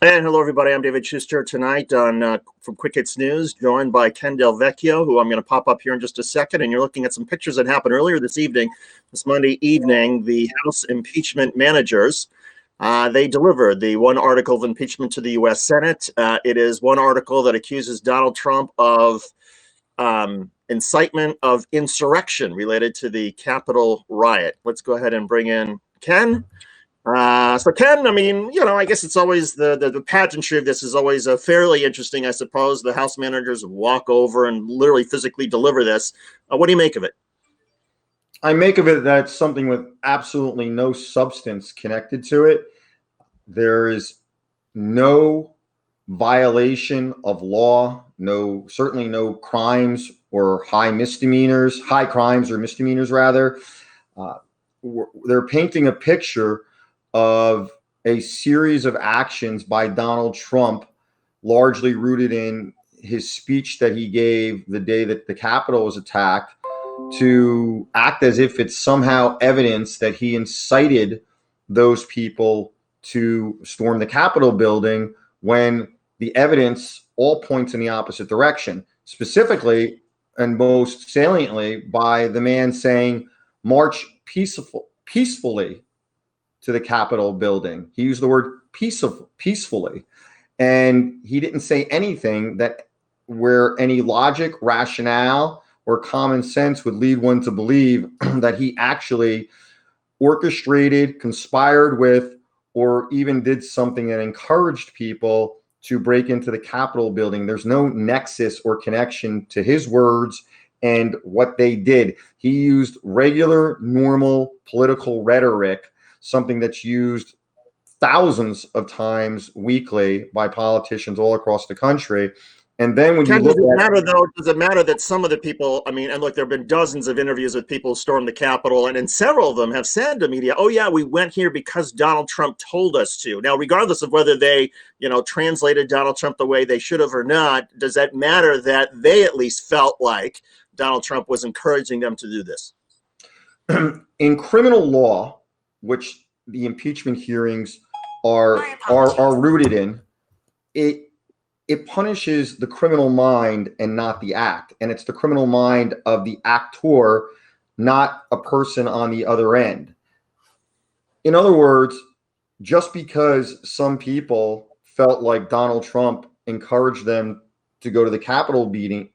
And hello, everybody. I'm David Schuster tonight from Quick Hits News, joined by Ken Del Vecchio, who I'm going to pop up here in just a second. And you're looking at some pictures that happened earlier this evening, this Monday evening. The House impeachment managers, they delivered the one article of impeachment to the U.S. Senate. It is one article that accuses Donald Trump of incitement of insurrection related to the Capitol riot. Let's go ahead and bring in Ken. So Ken, I mean, I guess it's always the pageantry of this is always fairly interesting, I suppose. The House managers walk over and literally physically deliver this. What do you make of it? I make of it that it's something with absolutely no substance connected to it. There is no violation of law, certainly no crimes or high crimes or misdemeanors rather. They're painting a picture of a series of actions by Donald Trump, largely rooted in his speech that he gave the day that the Capitol was attacked, to act as if it's somehow evidence that he incited those people to storm the Capitol building, when the evidence all points in the opposite direction. Specifically, and most saliently, by the man saying, "March peacefully to the Capitol building." He used the word peacefully. And he didn't say anything that where any logic, rationale, or common sense would lead one to believe that he actually orchestrated, conspired with, or even did something that encouraged people to break into the Capitol building. There's no nexus or connection to his words and what they did. He used regular, normal political rhetoric, something that's used thousands of times weekly by politicians all across the country. And then when Ken, does it matter that some of the people, I mean, and look, there have been dozens of interviews with people who stormed the Capitol, and several of them have said to media, "Oh yeah, we went here because Donald Trump told us to." Now, regardless of whether they, translated Donald Trump the way they should have or not, does that matter that they at least felt like Donald Trump was encouraging them to do this? In criminal law, which the impeachment hearings are rooted in, it punishes the criminal mind and not the act. And it's the criminal mind of the actor, not a person on the other end. In other words, just because some people felt like Donald Trump encouraged them to go to the Capitol building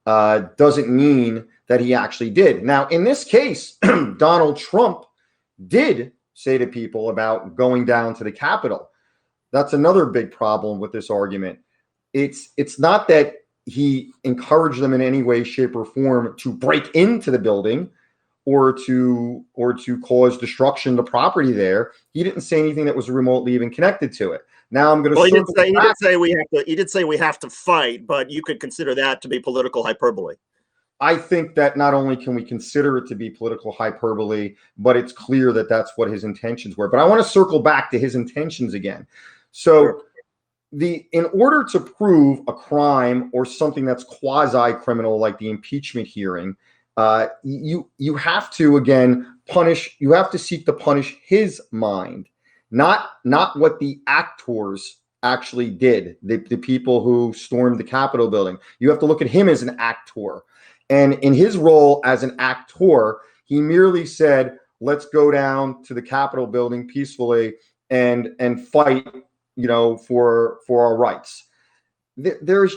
doesn't mean that he actually did. Now, in this case, Donald Trump did say to people about going down to the Capitol. That's another big problem with this argument. It's not that he encouraged them in any way, shape, or form to break into the building or to cause destruction to property there. He didn't say anything that was remotely even connected to it. Now I'm going to. Well, he did say we have to fight, but you could consider that to be political hyperbole. I think that not only can we consider it to be political hyperbole, but it's clear that that's what his intentions were. But I want to circle back to his intentions again. So in order to prove a crime or something that's quasi-criminal, like the impeachment hearing, you have to, again, you have to seek to punish his mind, not what the actors actually did, the people who stormed the Capitol building. You have to look at him as an actor. And in his role as an actor, he merely said, "Let's go down to the Capitol building peacefully and fight, for our rights." There's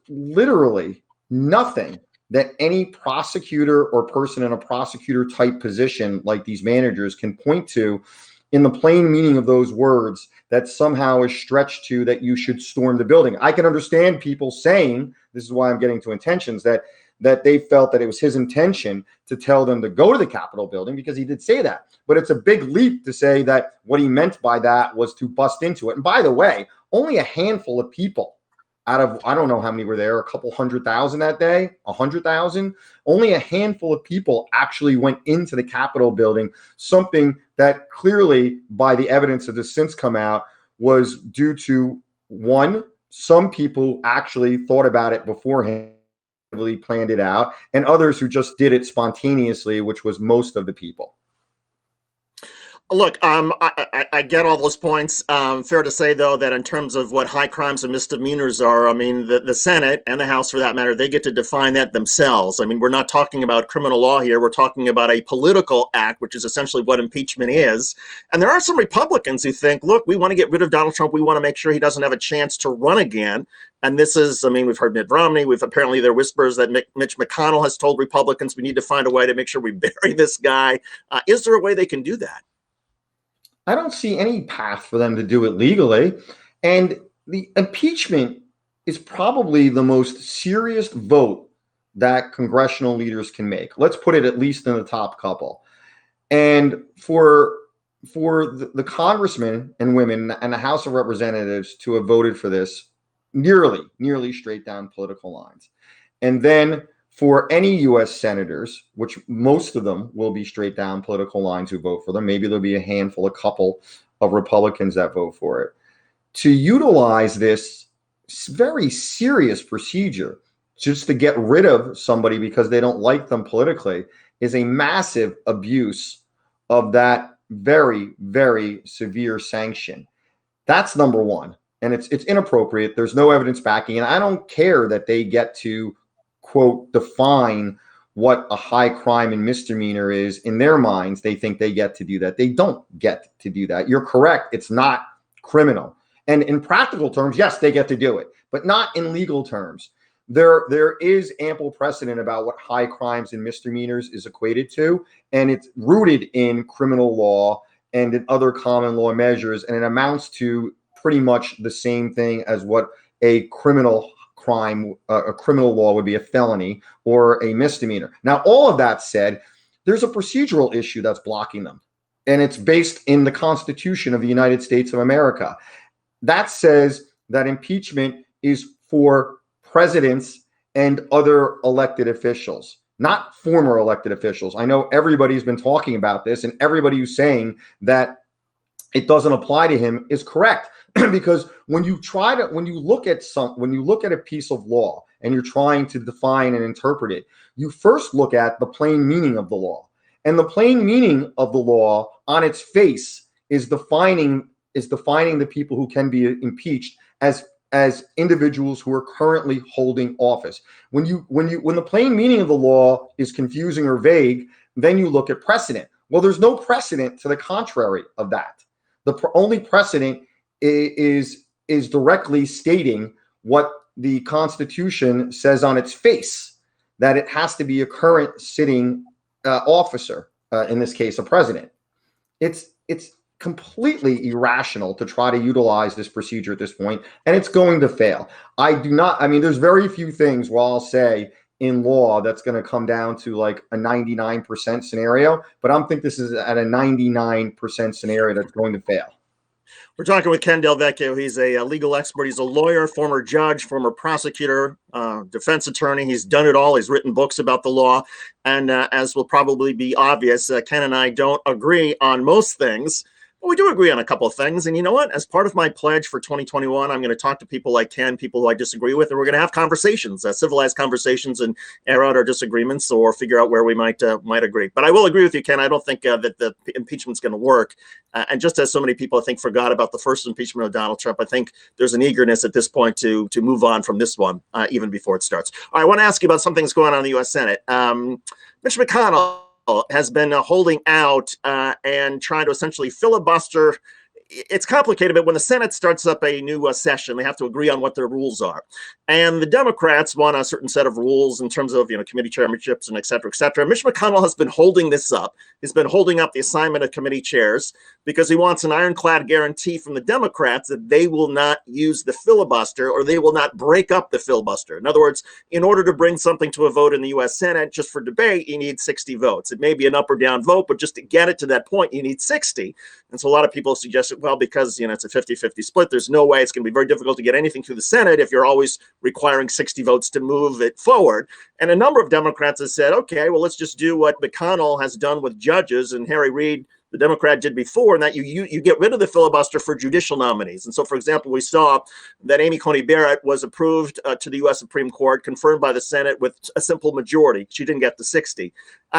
literally nothing that any prosecutor or person in a prosecutor type position like these managers can point to in the plain meaning of those words that somehow is stretched to that you should storm the building. I can understand people saying, this is why I'm getting to intentions, that they felt that it was his intention to tell them to go to the Capitol building, because he did say that. But it's a big leap to say that what he meant by that was to bust into it. And by the way, only a handful of people out of, I don't know how many were there, a couple 100,000 that day, 100,000. Only a handful of people actually went into the Capitol building, something that clearly, by the evidence that has since come out, was due to, one, some people actually thought about it beforehand, really planned it out, and others who just did it spontaneously, which was most of the people. Look, I get all those points. Fair to say, though, that in terms of what high crimes and misdemeanors are, I mean, the Senate and the House, for that matter, they get to define that themselves. I mean, we're not talking about criminal law here. We're talking about a political act, which is essentially what impeachment is. And there are some Republicans who think, look, we want to get rid of Donald Trump. We want to make sure he doesn't have a chance to run again. And this is, I mean, we've heard Mitt Romney. Apparently there are whispers that Mitch McConnell has told Republicans we need to find a way to make sure we bury this guy. Is there a way they can do that? I don't see any path for them to do it legally. And the impeachment is probably the most serious vote that congressional leaders can make. Let's put it at least in the top couple. And for the congressmen and women and the House of Representatives to have voted for this nearly straight down political lines. And then for any U.S. senators, which most of them will be straight down political lines who vote for them, maybe there'll be a couple of Republicans that vote for it, to utilize this very serious procedure just to get rid of somebody because they don't like them politically is a massive abuse of that very, very severe sanction. That's number one. And it's inappropriate. There's no evidence backing. And I don't care that they get to, quote, define what a high crime and misdemeanor is. In their minds, they think they get to do that. They don't get to do that. You're correct. It's not criminal. And in practical terms, yes, they get to do it, but not in legal terms. There is ample precedent about what high crimes and misdemeanors is equated to, and it's rooted in criminal law and in other common law measures, and it amounts to pretty much the same thing as what a criminal crime, a criminal law would be, a felony or a misdemeanor. Now, all of that said, there's a procedural issue that's blocking them, and it's based in the Constitution of the United States of America. That says that impeachment is for presidents and other elected officials, not former elected officials. I know everybody's been talking about this, and everybody who's saying that it doesn't apply to him is correct. Because when you look at a piece of law and you're trying to define and interpret it, you first look at the plain meaning of the law. And the plain meaning of the law on its face is defining the people who can be impeached as individuals who are currently holding office. When the plain meaning of the law is confusing or vague, then you look at precedent. Well, there's no precedent to the contrary of that. The only precedent is directly stating what the Constitution says on its face, that it has to be a current sitting officer, in this case, a president. It's completely irrational to try to utilize this procedure at this point, and it's going to fail. There's very few things where I'll say in law that's going to come down to like a 99% scenario, but I think this is at a 99% scenario that's going to fail. We're talking with Ken Del Vecchio. He's a legal expert. He's a lawyer, former judge, former prosecutor, defense attorney. He's done it all. He's written books about the law. And as will probably be obvious, Ken and I don't agree on most things. But we do agree on a couple of things. And you know what? As part of my pledge for 2021, I'm going to talk to people like Ken, people who I disagree with, and we're going to have conversations, civilized conversations, and air out our disagreements or figure out where we might agree. But I will agree with you, Ken. I don't think that the impeachment's going to work. And just as so many people, I think, forgot about the first impeachment of Donald Trump, I think there's an eagerness at this point to move on from this one, even before it starts. All right, I want to ask you about something that's going on in the U.S. Senate. Mitch McConnell has been holding out and trying to essentially filibuster. It's complicated, but when the Senate starts up a new session, they have to agree on what their rules are. And the Democrats want a certain set of rules in terms of, committee chairmanships and et cetera, et cetera. Mitch McConnell has been holding this up. He's been holding up the assignment of committee chairs because he wants an ironclad guarantee from the Democrats that they will not use the filibuster or they will not break up the filibuster. In other words, in order to bring something to a vote in the U.S. Senate, just for debate, you need 60 votes. It may be an up or down vote, but just to get it to that point, you need 60. And so a lot of people suggested, well, because it's a 50-50 split, there's no way, it's going to be very difficult to get anything through the Senate if you're always requiring 60 votes to move it forward. And a number of Democrats have said, okay, well, let's just do what McConnell has done with judges. And Harry Reid the Democrat did before, and that you get rid of the filibuster for judicial nominees. And so, for example, we saw that Amy Coney Barrett was approved to the U.S. Supreme Court, confirmed by the Senate with a simple majority. She didn't get the 60.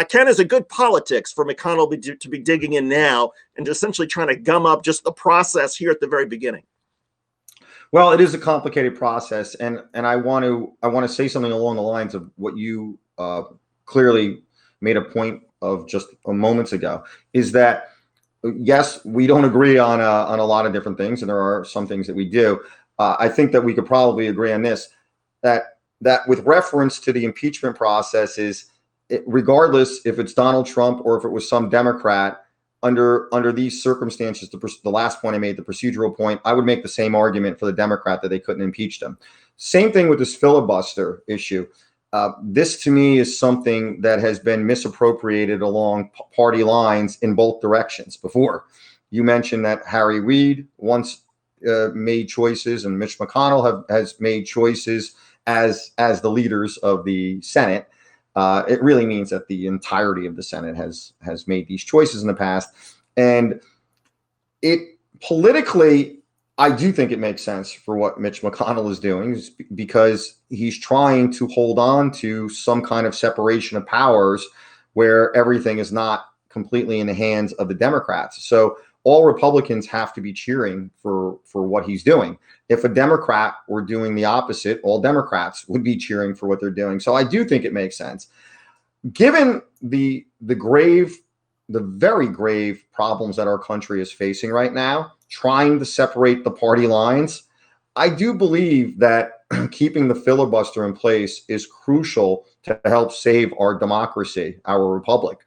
Ken, is it good politics for McConnell to be digging in now and essentially trying to gum up just the process here at the very beginning? Well, it is a complicated process, and I want to say something along the lines of what you clearly made a point of just moments ago. Is that yes, we don't agree on a lot of different things, and there are some things that we do. I think that we could probably agree on this, that with reference to the impeachment process regardless if it's Donald Trump or if it was some Democrat, under these circumstances, the last point I made, the procedural point, I would make the same argument for the Democrat that they couldn't impeach them. Same thing with this filibuster issue. This to me is something that has been misappropriated along party lines in both directions before. You mentioned that Harry Reid once made choices, and Mitch McConnell has made choices as the leaders of the Senate. It really means that the entirety of the Senate has made these choices in the past. And it politically, I do think it makes sense for what Mitch McConnell is doing, because he's trying to hold on to some kind of separation of powers where everything is not completely in the hands of the Democrats. So all Republicans have to be cheering for what he's doing. If a Democrat were doing the opposite, all Democrats would be cheering for what they're doing. So I do think it makes sense. Given the very grave problems that our country is facing right now, trying to separate the party lines, I do believe that keeping the filibuster in place is crucial to help save our democracy, our republic.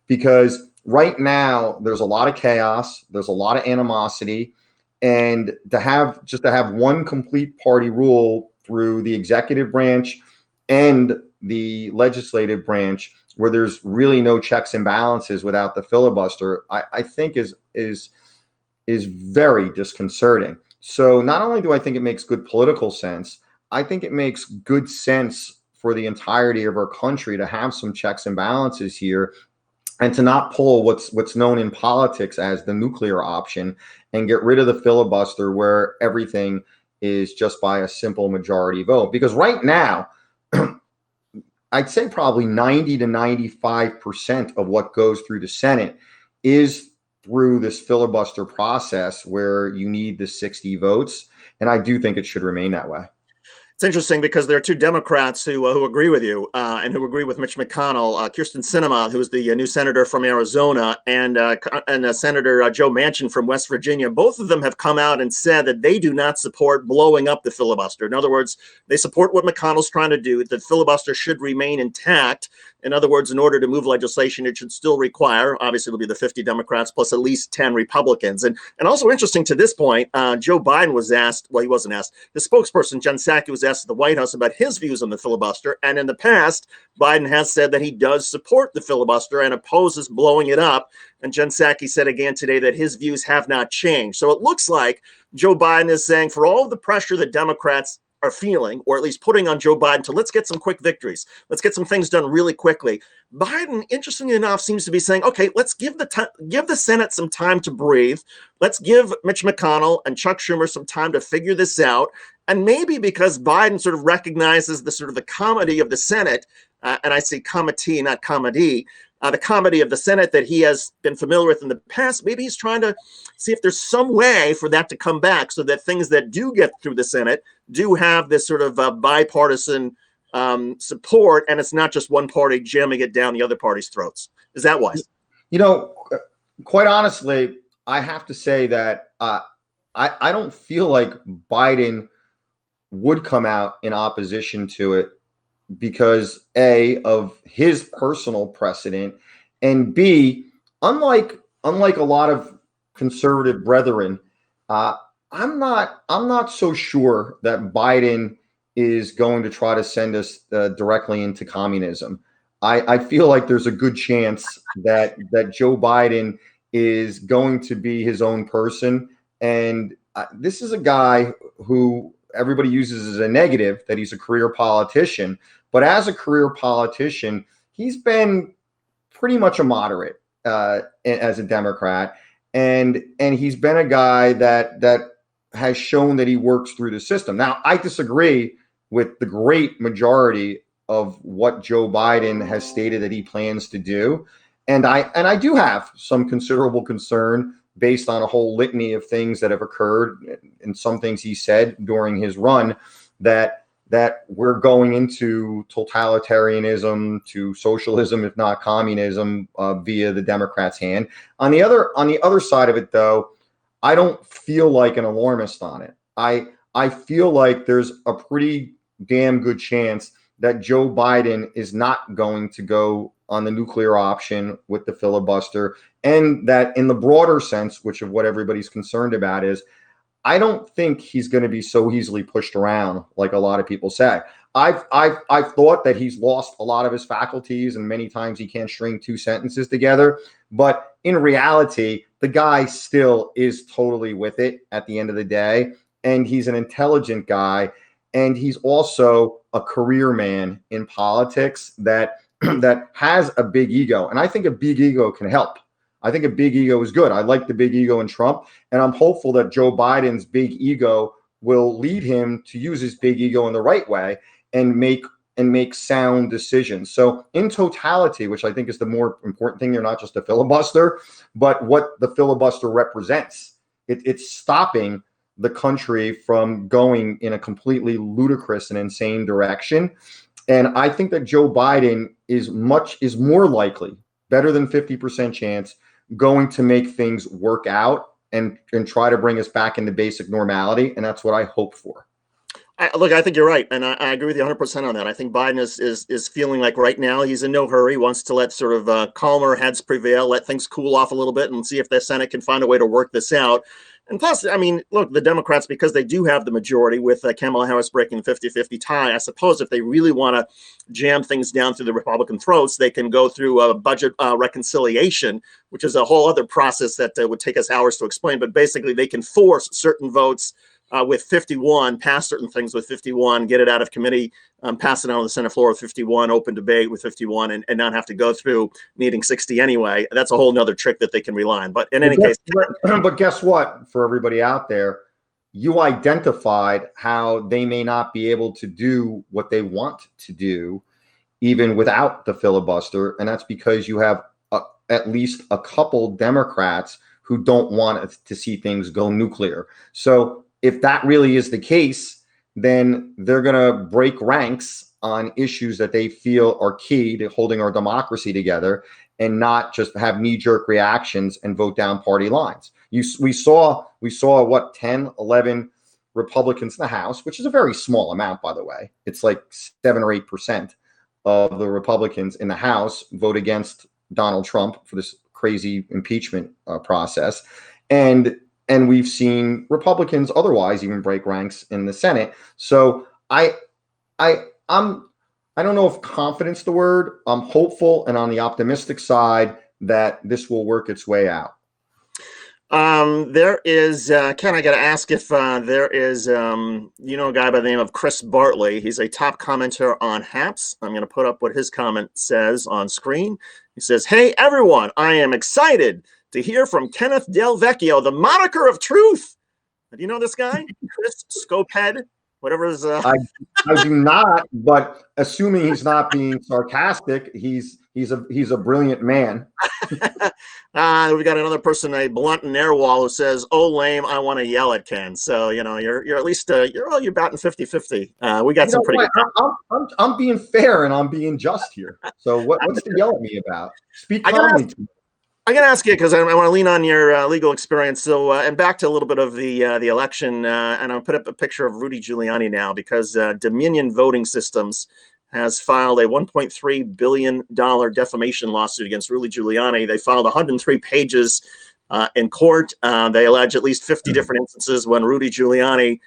Because right now, there's a lot of chaos, there's a lot of animosity, and to have one complete party rule through the executive branch and the legislative branch, where there's really no checks and balances without the filibuster, I think is very disconcerting. So not only do I think it makes good political sense, I think it makes good sense for the entirety of our country to have some checks and balances here, and to not pull what's known in politics as the nuclear option and get rid of the filibuster where everything is just by a simple majority vote. Because right now, I'd say probably 90 to 95% of what goes through the Senate is through this filibuster process where you need the 60 votes. And I do think it should remain that way. It's interesting because there are two Democrats who agree with you and who agree with Mitch McConnell. Kyrsten Sinema, who is the new senator from Arizona, and Senator Joe Manchin from West Virginia. Both of them have come out and said that they do not support blowing up the filibuster. In other words, they support what McConnell's trying to do. The filibuster should remain intact. In other words, in order to move legislation, it should still require, obviously, it'll be the 50 Democrats plus at least 10 Republicans. And also interesting to this point, Joe Biden was asked, well, he wasn't asked, the spokesperson, Jen Psaki, was asked at the White House about his views on the filibuster. And in the past, Biden has said that he does support the filibuster and opposes blowing it up. And Jen Psaki said again today that his views have not changed. So it looks like Joe Biden is saying, for all of the pressure that Democrats are feeling, or at least putting on Joe Biden to let's get some quick victories, let's get some things done really quickly, Biden, interestingly enough, seems to be saying, okay, let's give the Senate some time to breathe. Let's give Mitch McConnell and Chuck Schumer some time to figure this out. And maybe because Biden sort of recognizes the sort of the comedy of the Senate, and I say comity, not comedy, the comedy of the Senate that he has been familiar with in the past, maybe he's trying to see if there's some way for that to come back so that things that do get through the Senate do have this sort of bipartisan support, and it's not just one party jamming it down the other party's throats. Is that wise? You know, quite honestly, I have to say that I don't feel like Biden would come out in opposition to it because A, of his personal precedent, and B, unlike a lot of conservative brethren, I'm not so sure that Biden is going to try to send us directly into communism. I feel like there's a good chance that Joe Biden is going to be his own person, and this is a guy who everybody uses as a negative, that he's a career politician. But as a career politician, he's been pretty much a moderate. as a Democrat, and he's been a guy that has shown that he works through the system. Now, I disagree with the great majority of what Joe Biden has stated that he plans to do, and I do have some considerable concern based on a whole litany of things that have occurred and some things he said during his run that we're going into totalitarianism, to socialism, if not communism, via the Democrats' hand. On the other side of it, though, I don't feel like an alarmist on it. I feel like there's a pretty damn good chance that Joe Biden is not going to go on the nuclear option with the filibuster, and that in the broader sense, which of what everybody's concerned about is, I don't think he's going to be so easily pushed around like a lot of people say. I've thought that he's lost a lot of his faculties, and many times he can't string two sentences together. But in reality, the guy still is totally with it at the end of the day, and he's an intelligent guy, and he's also a career man in politics that that has a big ego, and I think a big ego can help. I think a big ego is good. I like the big ego in Trump, and I'm hopeful that Joe Biden's big ego will lead him to use his big ego in the right way and make sound decisions. So in totality, which I think is the more important thing, they're not just a filibuster, but what the filibuster represents. It's stopping the country from going in a completely ludicrous and insane direction. And I think that Joe Biden is more likely, better than 50% chance, going to make things work out and try to bring us back into basic normality. And that's what I hope for. Look, I think you're right, and I agree with you 100% on that. I think Biden is feeling like right now he's in no hurry, wants to let sort of calmer heads prevail, let things cool off a little bit, and see if the Senate can find a way to work this out. And plus, I mean, look, the Democrats, because they do have the majority with Kamala Harris breaking the 50-50 tie, I suppose if they really want to jam things down through the Republican throats, they can go through a budget reconciliation, which is a whole other process that would take us hours to explain. But basically, they can force certain votes with 51, pass certain things with 51, get it out of committee, pass it on the Senate floor with 51, open debate with 51, and not have to go through needing 60 anyway. That's a whole nother trick that they can rely on. But in any case. But guess what, for everybody out there, you identified how they may not be able to do what they want to do, even without the filibuster. And that's because you have at least a couple Democrats who don't want to see things go nuclear. So if that really is the case, then they're going to break ranks on issues that they feel are key to holding our democracy together, and not just have knee-jerk reactions and vote down party lines. We saw what, 10, 11 Republicans in the House, which is a very small amount, by the way. It's like 7 or 8% of the Republicans in the House vote against Donald Trump for this crazy impeachment process. And we've seen Republicans otherwise even break ranks in the Senate. So I don't know if confidence the word. I'm hopeful and on the optimistic side that this will work its way out. There is, Ken, I got to ask if there is, a guy by the name of Chris Bartley. He's a top commenter on Happs. I'm going to put up what his comment says on screen. He says, "Hey, everyone, I am excited to hear from Kenneth Del Vecchio, the moniker of truth." Do you know this guy? Chris Scopehead, whatever his... I do not, but assuming he's not being sarcastic, he's a brilliant man. We got another person, a blunt narwhal, who says, "Oh, lame, I want to yell at Ken." So, you're at least, you're batting 50-50. We got some pretty good... I'm being fair and I'm being just here. So what's to yell at me about? Speak calmly to me. I'm going to ask you, because I want to lean on your legal experience. So, and back to a little bit of the election, and I'll put up a picture of Rudy Giuliani now, because Dominion Voting Systems has filed a $1.3 billion defamation lawsuit against Rudy Giuliani. They filed 103 pages in court. They allege at least 50 different instances when Rudy Giuliani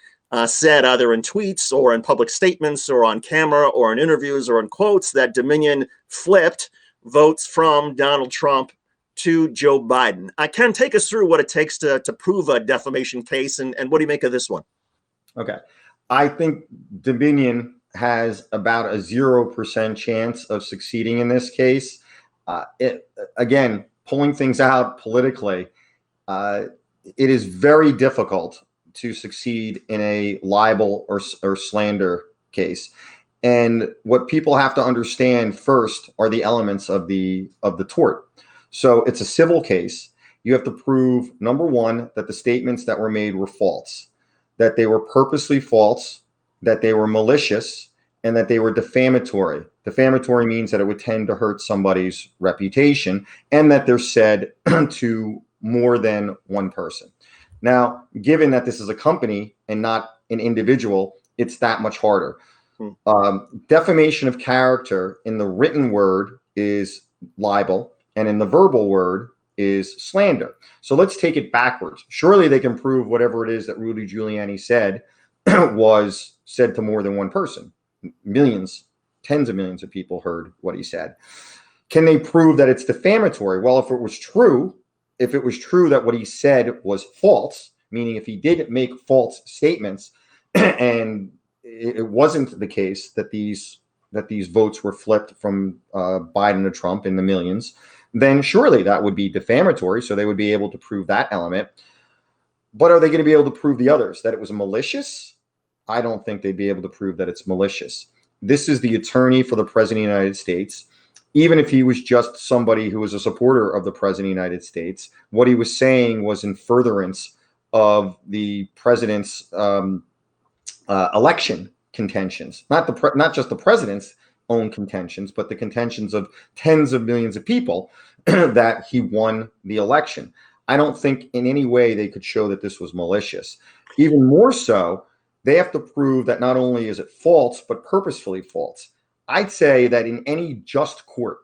said, either in tweets or in public statements or on camera or in interviews or in quotes, that Dominion flipped votes from Donald Trump to Joe Biden. Ken, take us through what it takes to prove a defamation case, and what do you make of this one? Okay. I think Dominion has about a 0% chance of succeeding in this case. Again, pulling things out politically, it is very difficult to succeed in a libel or slander case. And what people have to understand first are the elements of the tort. So it's a civil case. You have to prove, number one, that the statements that were made were false, that they were purposely false, that they were malicious, and that they were defamatory. Defamatory means that it would tend to hurt somebody's reputation, and that they're said to more than one person. Now, given that this is a company and not an individual, it's that much harder. Defamation of character in the written word is libel, and in the verbal word is slander. So let's take it backwards. Surely they can prove whatever it is that Rudy Giuliani said was said to more than one person. Millions, tens of millions of people heard what he said. Can they prove that it's defamatory? Well, if it was true that what he said was false, meaning if he did make false statements and it wasn't the case that these votes were flipped from Biden to Trump in the millions, then surely that would be defamatory. So they would be able to prove that element. But are they going to be able to prove the others? That it was malicious? I don't think they'd be able to prove that it's malicious. This is the attorney for the President of the United States. Even if he was just somebody who was a supporter of the President of the United States, what he was saying was in furtherance of the president's election contentions, not just the president's own contentions, but the contentions of tens of millions of people that he won the election. I don't think in any way they could show that this was malicious. Even more so, they have to prove that not only is it false, but purposefully false. I'd say that in any just court,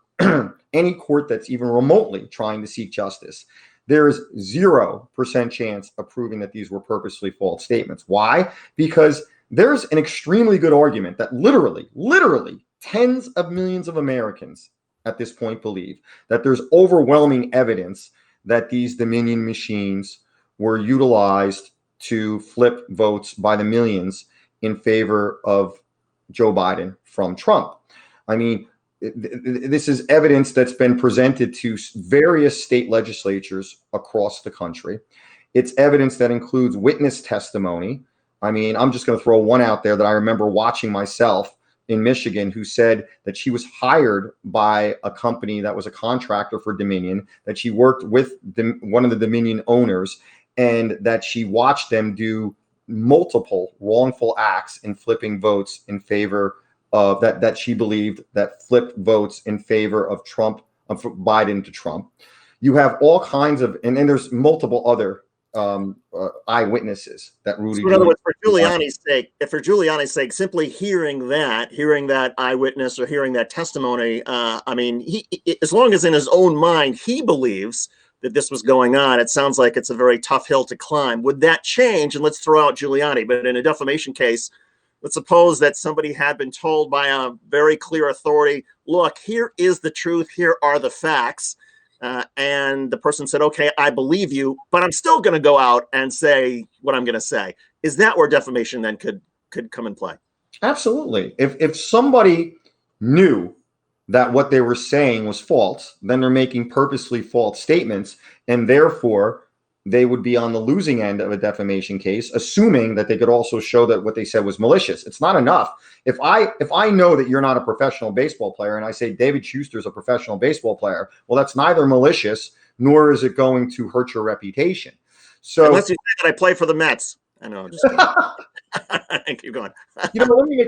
any court that's even remotely trying to seek justice, there is 0% chance of proving that these were purposely false statements. Why? Because there's an extremely good argument that literally tens of millions of Americans at this point believe that there's overwhelming evidence that these Dominion machines were utilized to flip votes by the millions in favor of Joe Biden from Trump. I mean, this is evidence that's been presented to various state legislatures across the country. It's evidence that includes witness testimony. I mean, I'm just going to throw one out there that I remember watching myself in Michigan, who said that she was hired by a company that was a contractor for Dominion, that she worked with one of the Dominion owners, and that she watched them do multiple wrongful acts in flipping votes in favor of that she believed that flipped votes in favor of Trump, of Biden to Trump. You have all kinds of, and then there's multiple other eyewitnesses that Rudy. So in other words, for Giuliani's sake, simply hearing that eyewitness or hearing that testimony, I mean, he, as long as in his own mind he believes that this was going on, it sounds like it's a very tough hill to climb. Would that change? And let's throw out Giuliani, but in a defamation case, let's suppose that somebody had been told by a very clear authority, look, here is the truth, here are the facts. And the person said, okay, I believe you, but I'm still going to go out and say what I'm going to say. Is that where defamation then could come in play? Absolutely. If somebody knew that what they were saying was false, then they're making purposely false statements, and therefore they would be on the losing end of a defamation case, assuming that they could also show that what they said was malicious. It's not enough. If I know that you're not a professional baseball player and I say David Schuster's a professional baseball player, well, that's neither malicious nor is it going to hurt your reputation. So unless you say that I play for the Mets. I know. I'm just kidding. Keep going.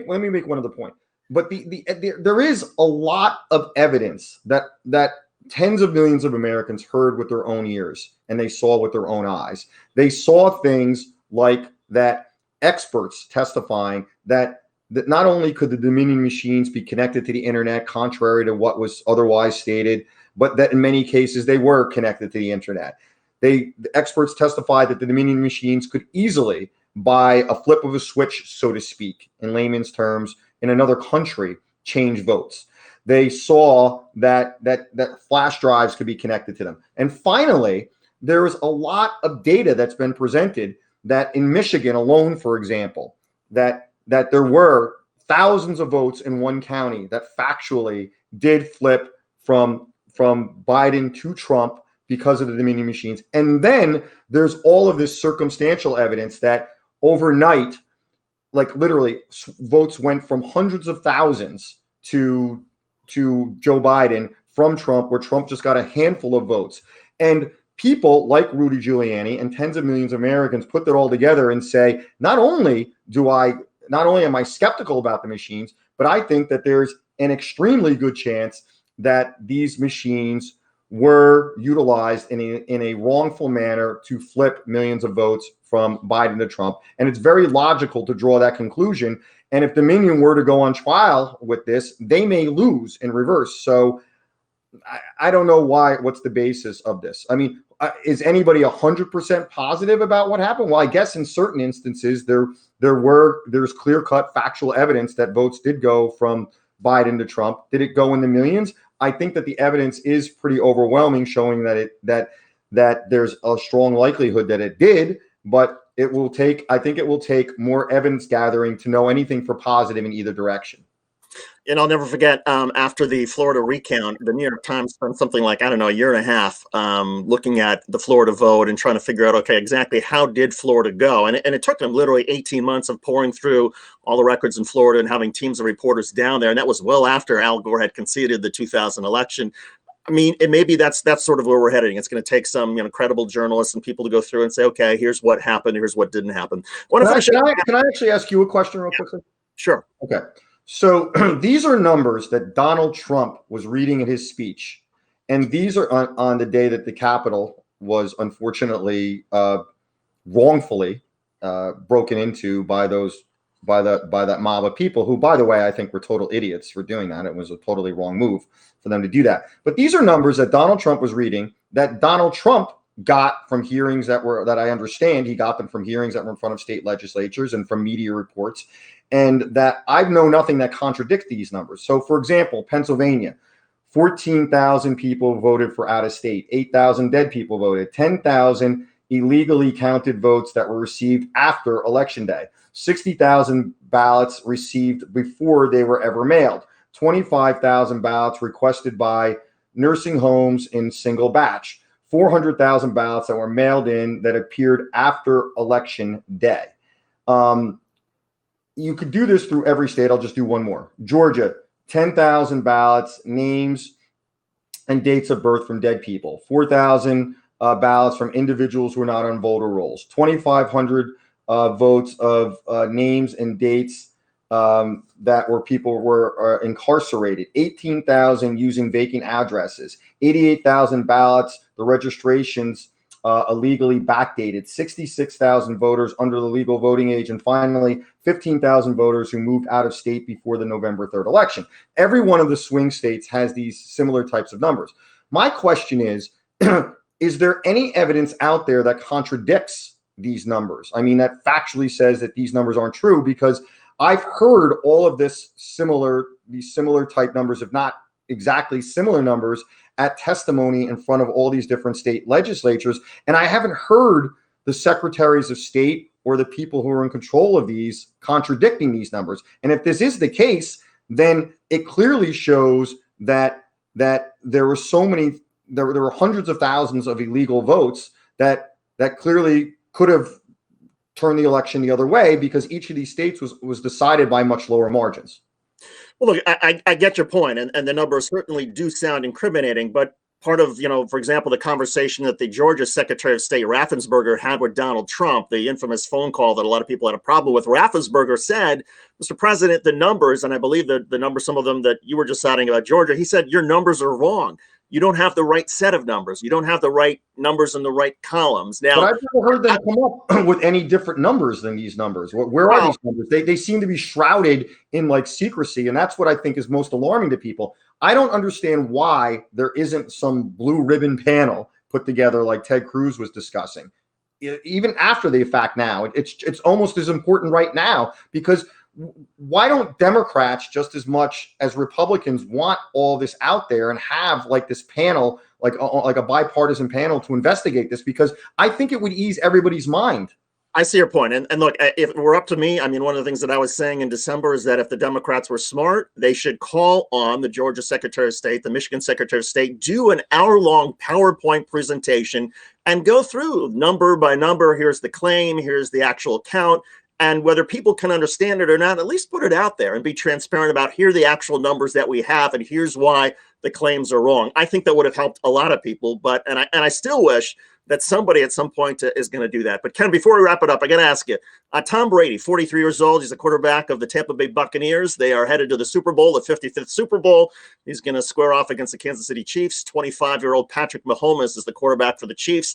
Let me make one other point. But there is a lot of evidence that tens of millions of Americans heard with their own ears and they saw with their own eyes. They saw things like that, experts testifying that not only could the Dominion machines be connected to the internet, contrary to what was otherwise stated, but that in many cases they were connected to the internet. The experts testified that the Dominion machines could easily, by a flip of a switch, so to speak, in layman's terms, in another country, change votes. They saw that flash drives could be connected to them. And finally, there is a lot of data that's been presented that in Michigan alone, for example, that there were thousands of votes in one county that factually did flip from Biden to Trump because of the Dominion machines. And then there's all of this circumstantial evidence that overnight, like literally, votes went from hundreds of thousands to Joe Biden from Trump, where Trump just got a handful of votes. And people like Rudy Giuliani and tens of millions of Americans put that all together and say, not only am I skeptical about the machines, but I think that there's an extremely good chance that these machines were utilized in a wrongful manner to flip millions of votes from Biden to Trump. And it's very logical to draw that conclusion. And if Dominion were to go on trial with this, they may lose in reverse. So I don't know what's the basis of this. I mean, is anybody 100% positive about what happened? Well, I guess in certain instances there's clear-cut factual evidence that votes did go from Biden to Trump. Did it go in the millions? I think that the evidence is pretty overwhelming, showing that there's a strong likelihood that it did, but I think it will take more evidence gathering to know anything for positive in either direction. And I'll never forget, after the Florida recount, the New York Times spent something like, I don't know, a year and a half looking at the Florida vote and trying to figure out, okay, exactly how did Florida go? And it took them literally 18 months of pouring through all the records in Florida and having teams of reporters down there. And that was well after Al Gore had conceded the 2000 election. I mean, and maybe that's sort of where we're heading. It's going to take some credible journalists and people to go through and say, okay, here's what happened, here's what didn't happen. Can I actually ask you a question real quickly? Sure. Okay. So these are numbers that Donald Trump was reading in his speech. And these are on the day that the Capitol was unfortunately wrongfully broken into by that mob of people who, by the way, I think were total idiots for doing that. It was a totally wrong move for them to do that. But these are numbers that Donald Trump was reading, that Donald Trump got from hearings that I understand he got them from hearings that were in front of state legislatures and from media reports, and that I know nothing that contradicts these numbers. So, for example, Pennsylvania, 14,000 people voted for out of state, 8,000 dead people voted, 10,000 illegally counted votes that were received after Election Day, 60,000 ballots received before they were ever mailed, 25,000 ballots requested by nursing homes in single batch, 400,000 ballots that were mailed in that appeared after Election Day. You could do this through every state. I'll just do one more. Georgia, 10,000 ballots, names and dates of birth from dead people, 4,000 ballots from individuals who are not on voter rolls, 2,500 votes of names and dates that were people were incarcerated, 18,000 using vacant addresses, 88,000 ballots, the registrations illegally backdated, 66,000 voters under the legal voting age, and finally 15,000 voters who moved out of state before the November 3rd election. Every one of the swing states has these similar types of numbers. My question is there any evidence out there that contradicts these numbers? I mean, that factually says that these numbers aren't true, because I've heard all of these similar type numbers, if not exactly similar numbers, at testimony in front of all these different state legislatures. And I haven't heard the secretaries of state or the people who are in control of these contradicting these numbers. And if this is the case, then it clearly shows that there were there were hundreds of thousands of illegal votes that clearly could have turned the election the other way, because each of these states was decided by much lower margins. Well, look, I get your point, and the numbers certainly do sound incriminating, but part of, for example, the conversation that the Georgia Secretary of State Raffensperger had with Donald Trump, the infamous phone call that a lot of people had a problem with, Raffensperger said, Mr. President, the numbers, and I believe that the numbers, some of them that you were just citing about Georgia, he said, your numbers are wrong. You don't have the right set of numbers. You don't have the right numbers in the right columns. Now, but I've never heard them come up with any different numbers than these numbers. Where are these numbers? They seem to be shrouded in secrecy, and that's what I think is most alarming to people. I don't understand why there isn't some blue ribbon panel put together like Ted Cruz was discussing. Even after the fact now, it's almost as important right now, because why don't Democrats just as much as Republicans want all this out there and have this panel, like a bipartisan panel to investigate this? Because I think it would ease everybody's mind. I see your point. And look, if it were up to me, I mean, one of the things that I was saying in December is that if the Democrats were smart, they should call on the Georgia Secretary of State, the Michigan Secretary of State, do an hour-long PowerPoint presentation and go through number by number. Here's the claim, here's the actual count. And whether people can understand it or not, at least put it out there and be transparent about here are the actual numbers that we have, and here's why the claims are wrong. I think that would have helped a lot of people, and I still wish that somebody at some point is going to do that. But Ken, before we wrap it up, I got to ask you, Tom Brady, 43 years old. He's the quarterback of the Tampa Bay Buccaneers. They are headed to the Super Bowl, the 55th Super Bowl. He's going to square off against the Kansas City Chiefs. 25-year-old Patrick Mahomes is the quarterback for the Chiefs.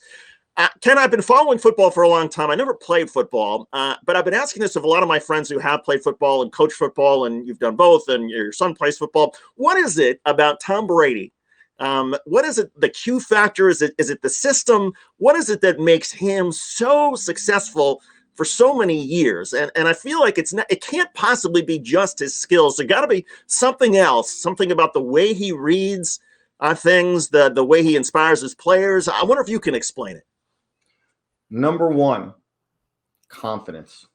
Ken, I've been following football for a long time. I never played football, but I've been asking this of a lot of my friends who have played football and coached football, and you've done both, and your son plays football. What is it about Tom Brady? What is it? The Q factor? Is it the system? What is it that makes him so successful for so many years? And I feel like it can't possibly be just his skills. There got to be something else, something about the way he reads things, the way he inspires his players. I wonder if you can explain it. Number one, confidence.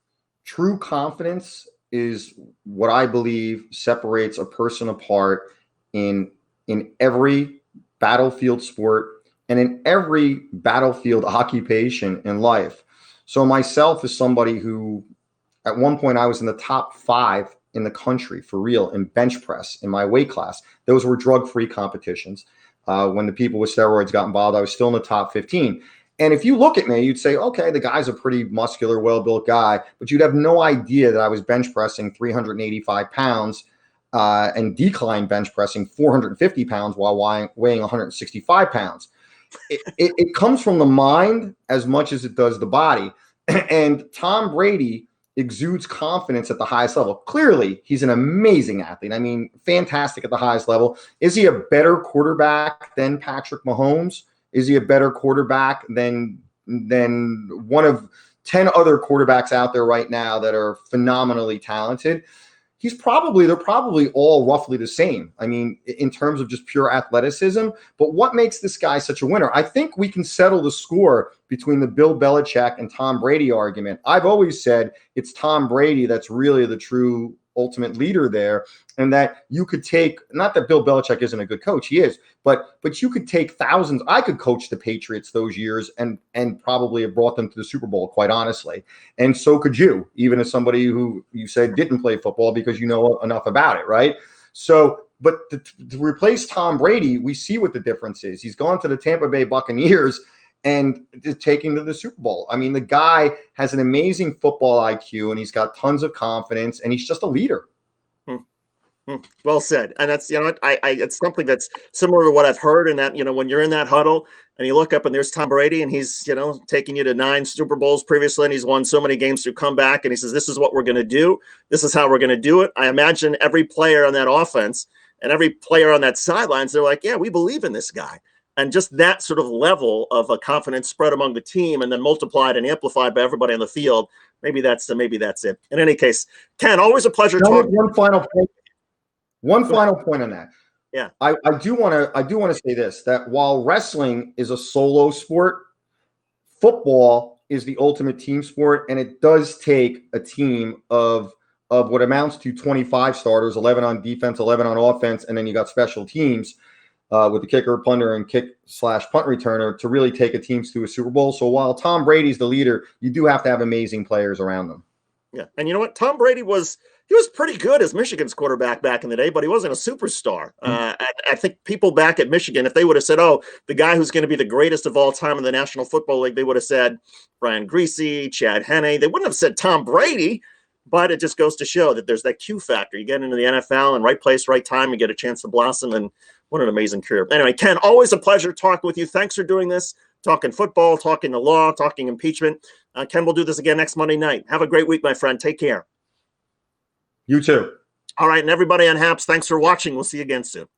True confidence is what I believe separates a person apart in every battlefield sport and in every battlefield occupation in life. So myself as somebody who at one point I was in the top 5 in the country for real in bench press in my weight class. Those were drug-free competitions. When the people with steroids got involved, I was still in the top 15. And if you look at me, you'd say, okay, the guy's a pretty muscular, well-built guy, but you'd have no idea that I was bench pressing 385 pounds and decline bench pressing 450 pounds while weighing 165 pounds. It comes from the mind as much as it does the body. And Tom Brady exudes confidence at the highest level. Clearly, he's an amazing athlete. I mean, fantastic at the highest level. Is he a better quarterback than Patrick Mahomes? Is he a better quarterback than one of 10 other quarterbacks out there right now that are phenomenally talented? They're probably all roughly the same. I mean, in terms of just pure athleticism. But what makes this guy such a winner? I think we can settle the score between the Bill Belichick and Tom Brady argument. I've always said it's Tom Brady that's really the true ultimate leader there, and that you could take, not that Bill Belichick isn't a good coach, he is, but you could take thousands. I could coach the Patriots those years and probably have brought them to the Super Bowl, quite honestly. And so could you, even as somebody who you said didn't play football because you know enough about it, right? So, but to replace Tom Brady, we see what the difference is. He's gone to the Tampa Bay Buccaneers and taking to the Super Bowl. I mean, the guy has an amazing football IQ, and he's got tons of confidence, and he's just a leader. Well said. And that's, it's something that's similar to what I've heard, and that, when you're in that huddle and you look up and there's Tom Brady, and he's, taking you to 9 Super Bowls previously, and he's won so many games through comeback, and he says, this is what we're going to do. This is how we're going to do it. I imagine every player on that offense and every player on that sidelines, they're like, yeah, we believe in this guy. And just that sort of level of a confidence spread among the team and then multiplied and amplified by everybody on the field. Maybe that's it. In any case, Ken, always a pleasure talking. One final point on that. Yeah. I do want to say this, that while wrestling is a solo sport, football is the ultimate team sport, and it does take a team of what amounts to 25 starters, 11 on defense, 11 on offense, and then you got special teams. With the kicker, punter, and kick/punt returner to really take a team to a Super Bowl. So while Tom Brady's the leader, you do have to have amazing players around them. Yeah, and you know what? Tom Brady was pretty good as Michigan's quarterback back in the day, but he wasn't a superstar. I think people back at Michigan, if they would have said, oh, the guy who's going to be the greatest of all time in the National Football League, they would have said Brian Griese, Chad Henne. They wouldn't have said Tom Brady. But it just goes to show that there's that Q factor. You get into the NFL and right place, right time, you get a chance to blossom, and what an amazing career. Anyway, Ken, always a pleasure talking with you. Thanks for doing this, talking football, talking the law, talking impeachment. Ken, we'll do this again next Monday night. Have a great week, my friend. Take care. You too. All right, and everybody on Happs, thanks for watching. We'll see you again soon.